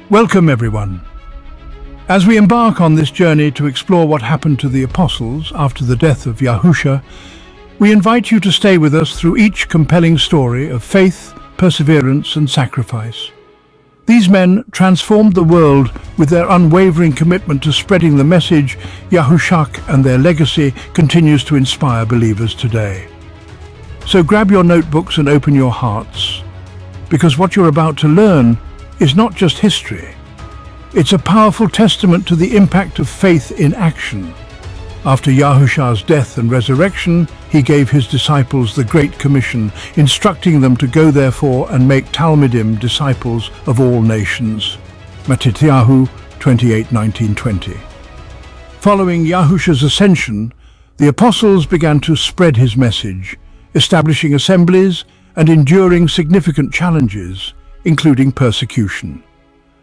Welcome everyone. As we embark on this journey to explore what happened to the apostles after the death of Yahusha, we invite you to stay with us through each compelling story of faith, perseverance and sacrifice. These men transformed the world with their unwavering commitment to spreading the message Yahusha, and their legacy continues to inspire believers today. So grab your notebooks and open your hearts, because what you're about to learn is not just history. It's a powerful testament to the impact of faith in action. After Yahusha's death and resurrection, he gave his disciples the Great Commission, instructing them to go therefore and make Talmidim, disciples of all nations. Matthew 28:19-20. Following Yahusha's ascension, the apostles began to spread his message, establishing assemblies and enduring significant challenges, including persecution.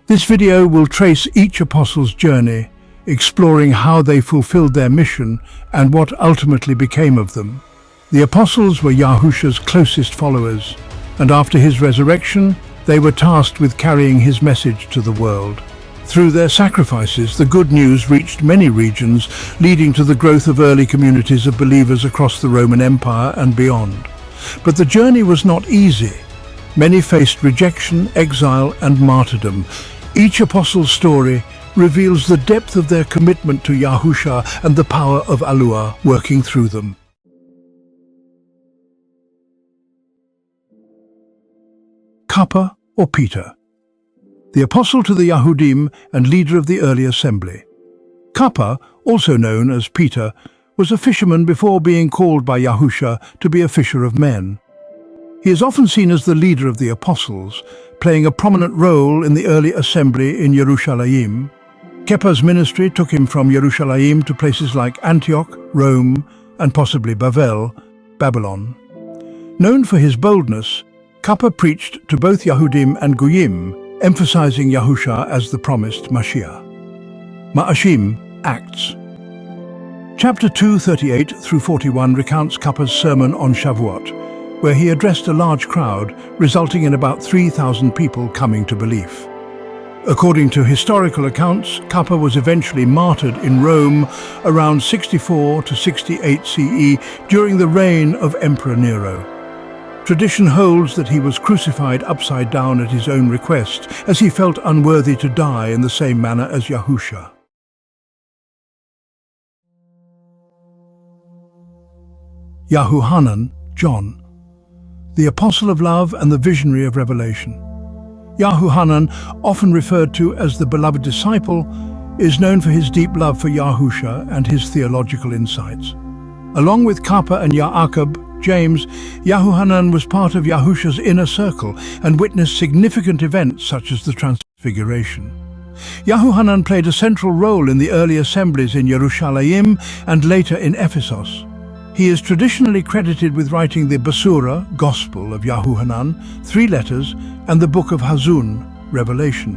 This video will trace each apostle's journey, exploring how they fulfilled their mission and what ultimately became of them. The apostles were Yahusha's closest followers, and after his resurrection, they were tasked with carrying his message to the world. Through their sacrifices, the good news reached many regions, leading to the growth of early communities of believers across the Roman Empire and beyond. But the journey was not easy. Many faced rejection, exile, and martyrdom. Each apostle's story reveals the depth of their commitment to Yahusha and the power of YAHUAH working through them. Kappa, or Peter, the apostle to the Yahudiym and leader of the early assembly. Kappa, also known as Peter, was a fisherman before being called by Yahusha to be a fisher of men. He is often seen as the leader of the apostles, playing a prominent role in the early assembly in Jerusalem. Kappa's ministry took him from Jerusalem to places like Antioch, Rome, and possibly Babylon. Known for his boldness, Kappa preached to both Yahudiym and Goyim, emphasizing Yahusha as the promised Mashiach. Ma'ashim, Acts. Chapter 2:38-41 recounts Kappa's sermon on Shavuot, where he addressed a large crowd, resulting in about 3,000 people coming to belief. According to historical accounts, Kappa was eventually martyred in Rome around 64 to 68 CE during the reign of Emperor Nero. Tradition holds that he was crucified upside down at his own request, as he felt unworthy to die in the same manner as Yahusha. Yahuhanan, John, the apostle of love and the visionary of revelation. Yahuhanan, often referred to as the beloved disciple, is known for his deep love for Yahusha and his theological insights. Along with Kappa and James, Yahuhanan was part of Yahusha's inner circle and witnessed significant events such as the Transfiguration. Yahuhanan played a central role in the early assemblies in Jerusalem and later in Ephesus. He is traditionally credited with writing the Basura, Gospel of Yahuhanan, 3 letters, and the book of Hazun, Revelation.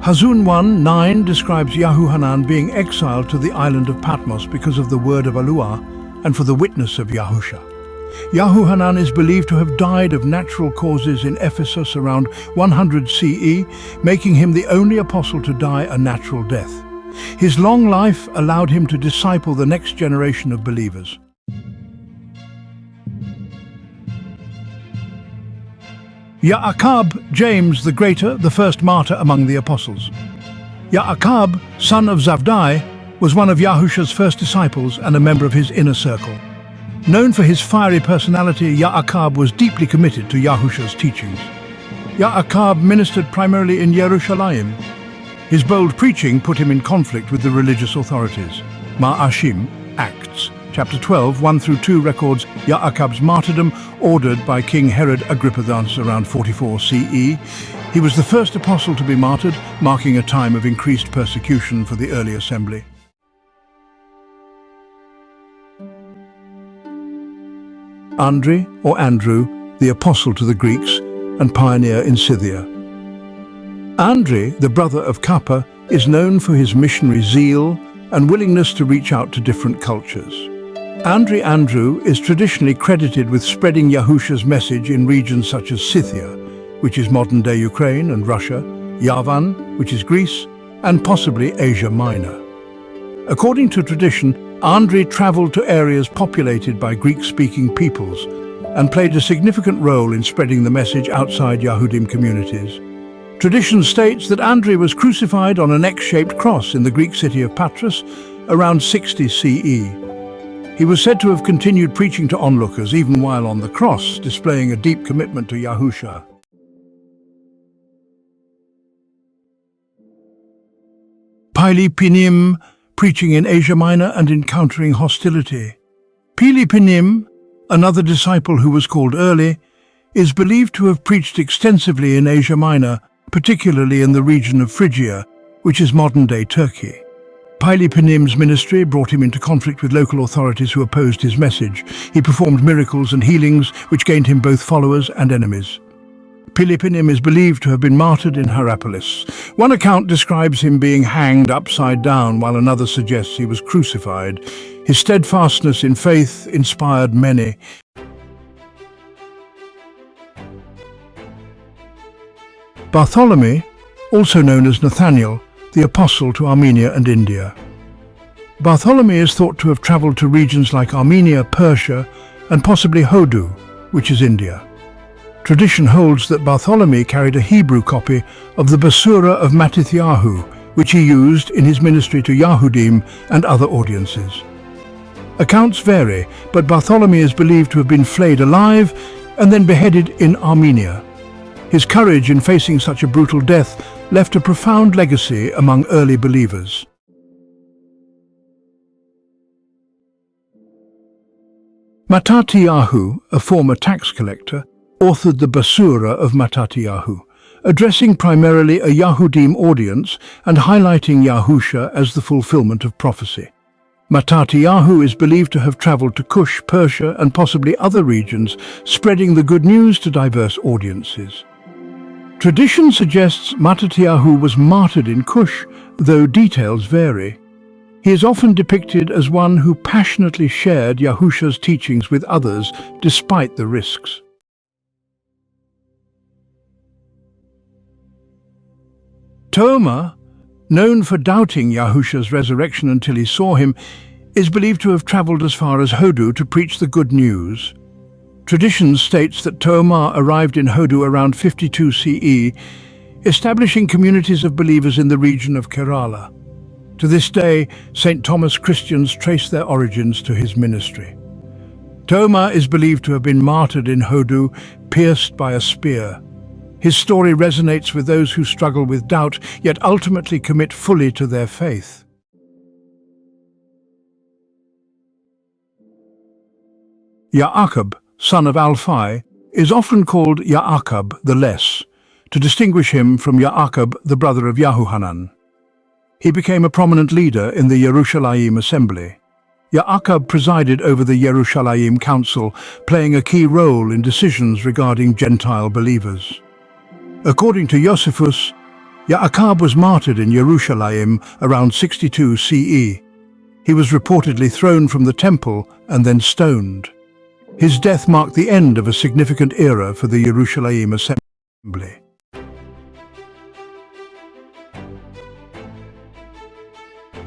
Hazun 1:9 describes Yahuhanan being exiled to the island of Patmos because of the word of YAHUAH and for the witness of Yahusha. Yahuhanan is believed to have died of natural causes in Ephesus around 100 CE, making him the only apostle to die a natural death. His long life allowed him to disciple the next generation of believers. James the Greater, the first martyr among the apostles. Yaakov, son of Zabdi, was one of Yahusha's first disciples and a member of his inner circle. Known for his fiery personality, Yaakov was deeply committed to Yahusha's teachings. Yaakov ministered primarily in Jerusalem. His bold preaching put him in conflict with the religious authorities. Ma'ashim, Acts. Chapter 12, 1-2 records Yaakov's martyrdom, ordered by King Herod Agrippa around 44 CE. He was the first apostle to be martyred, marking a time of increased persecution for the early assembly. Andrew, the apostle to the Greeks and pioneer in Scythia. Andrew, the brother of Kappa, is known for his missionary zeal and willingness to reach out to different cultures. Andrew is traditionally credited with spreading Yahusha's message in regions such as Scythia, which is modern-day Ukraine and Russia, Yavan, which is Greece, and possibly Asia Minor. According to tradition, Andrei traveled to areas populated by Greek-speaking peoples and played a significant role in spreading the message outside Yahudiym communities. Tradition states that Andrei was crucified on an X-shaped cross in the Greek city of Patras around 60 CE. He was said to have continued preaching to onlookers even while on the cross, displaying a deep commitment to Yahusha. Pili-Pinim, preaching in Asia Minor and encountering hostility. Pili-Pinim, another disciple who was called early, is believed to have preached extensively in Asia Minor, particularly in the region of Phrygia, which is modern-day Turkey. Pili-Pinim's ministry brought him into conflict with local authorities who opposed his message. He performed miracles and healings, which gained him both followers and enemies. Pili-Pinim is believed to have been martyred in Hierapolis. One account describes him being hanged upside down, while another suggests he was crucified. His steadfastness in faith inspired many. Bartholomew, also known as Nathaniel, the apostle to Armenia and India. Bartholomew is thought to have traveled to regions like Armenia, Persia, and possibly Hodu, which is India. Tradition holds that Bartholomew carried a Hebrew copy of the Basura of Matithyahu, which he used in his ministry to Yahudiym and other audiences. Accounts vary, but Bartholomew is believed to have been flayed alive and then beheaded in Armenia. His courage in facing such a brutal death left a profound legacy among early believers. Matithyahu, a former tax collector, authored the Basura of Matithyahu, addressing primarily a Yahudiym audience and highlighting Yahusha as the fulfillment of prophecy. Matithyahu is believed to have traveled to Kush, Persia, and possibly other regions, spreading the good news to diverse audiences. Tradition suggests Matithyahu was martyred in Kush, though details vary. He is often depicted as one who passionately shared Yahusha's teachings with others despite the risks. Toma, known for doubting Yahusha's resurrection until he saw him, is believed to have traveled as far as Hodu to preach the good news. Tradition states that Toma arrived in Hodu around 52 CE, establishing communities of believers in the region of Kerala. To this day, St. Thomas Christians trace their origins to his ministry. Toma is believed to have been martyred in Hodu, pierced by a spear. His story resonates with those who struggle with doubt, yet ultimately commit fully to their faith. Yaakov, son of Alphai, is often called Yaakov the Less, to distinguish him from Yaakov, the brother of Yahuhanan. He became a prominent leader in the Yerushalayim assembly. Yaakov presided over the Yerushalayim Council, playing a key role in decisions regarding Gentile believers. According to Josephus, Yaakov was martyred in Yerushalayim around 62 CE. He was reportedly thrown from the temple and then stoned. His death marked the end of a significant era for the Yerushalayim assembly.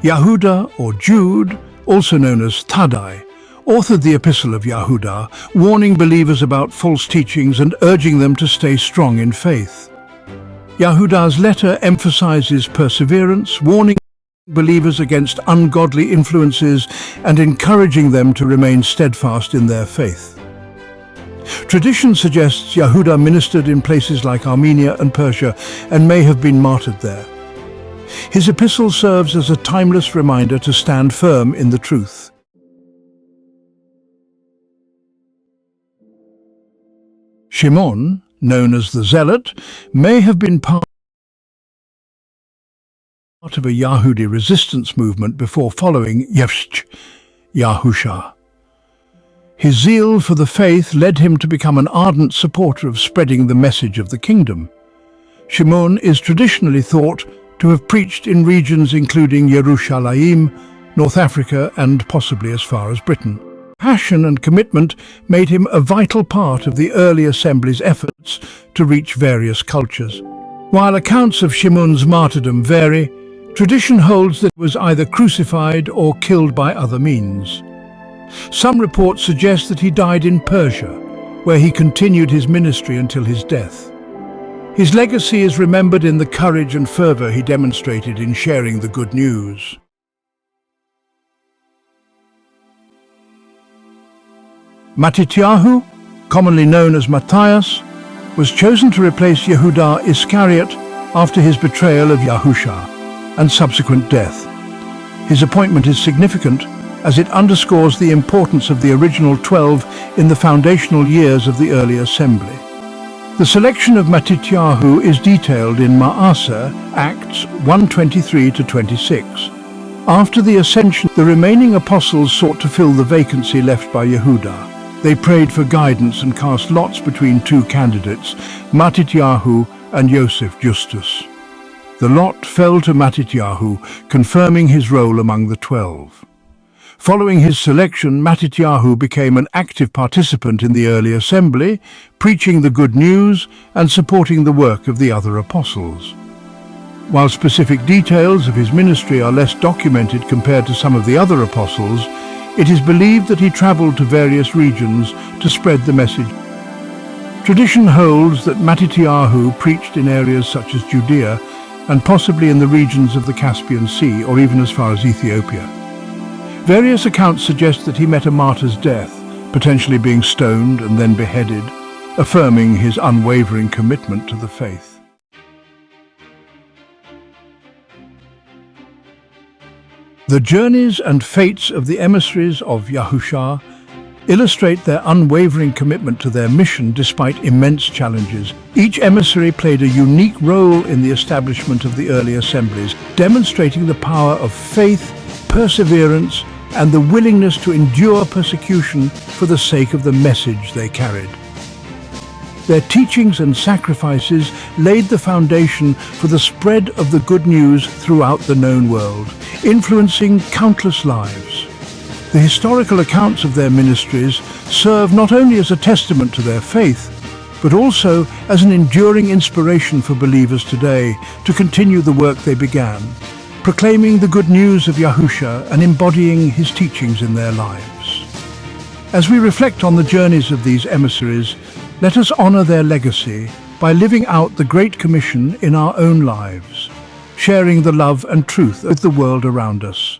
Yahudah, or Jude, also known as Thaddai, authored the Epistle of Yahudah, warning believers about false teachings and urging them to stay strong in faith. Yahudah's letter emphasizes perseverance, warning believers against ungodly influences and encouraging them to remain steadfast in their faith. Tradition suggests Yahudah ministered in places like Armenia and Persia and may have been martyred there. His epistle serves as a timeless reminder to stand firm in the truth. Shimon, known as the Zealot, may have been part of a Yahudi resistance movement before following Yahusha. His zeal for the faith led him to become an ardent supporter of spreading the message of the kingdom. Shimon is traditionally thought to have preached in regions including Yerushalayim, North Africa, and possibly as far as Britain. Passion and commitment made him a vital part of the early assembly's efforts to reach various cultures. While accounts of Shimon's martyrdom vary, tradition holds that he was either crucified or killed by other means. Some reports suggest that he died in Persia, where he continued his ministry until his death. His legacy is remembered in the courage and fervor he demonstrated in sharing the good news. Matityahu, commonly known as Matthias, was chosen to replace Yehuda Iscariot after his betrayal of Yahusha and subsequent death. His appointment is significant as it underscores the importance of the original 12 in the foundational years of the early assembly. The selection of Matityahu is detailed in Ma'aser, Acts 1:23-26. After the ascension, the remaining apostles sought to fill the vacancy left by Yehuda. They prayed for guidance and cast lots between two candidates, Matityahu and Joseph Justus. The lot fell to Matityahu, confirming his role among the 12. Following his selection, Matityahu became an active participant in the early assembly, preaching the good news and supporting the work of the other apostles. While specific details of his ministry are less documented compared to some of the other apostles, it is believed that he traveled to various regions to spread the message. Tradition holds that Matityahu preached in areas such as Judea and possibly in the regions of the Caspian Sea or even as far as Ethiopia. Various accounts suggest that he met a martyr's death, potentially being stoned and then beheaded, affirming his unwavering commitment to the faith. The journeys and fates of the emissaries of Yahusha illustrate their unwavering commitment to their mission despite immense challenges. Each emissary played a unique role in the establishment of the early assemblies, demonstrating the power of faith, perseverance, and the willingness to endure persecution for the sake of the message they carried. Their teachings and sacrifices laid the foundation for the spread of the good news throughout the known world, influencing countless lives. The historical accounts of their ministries serve not only as a testament to their faith, but also as an enduring inspiration for believers today to continue the work they began, proclaiming the good news of Yahusha and embodying his teachings in their lives. As we reflect on the journeys of these emissaries, let us honor their legacy by living out the Great Commission in our own lives, sharing the love and truth of the world around us.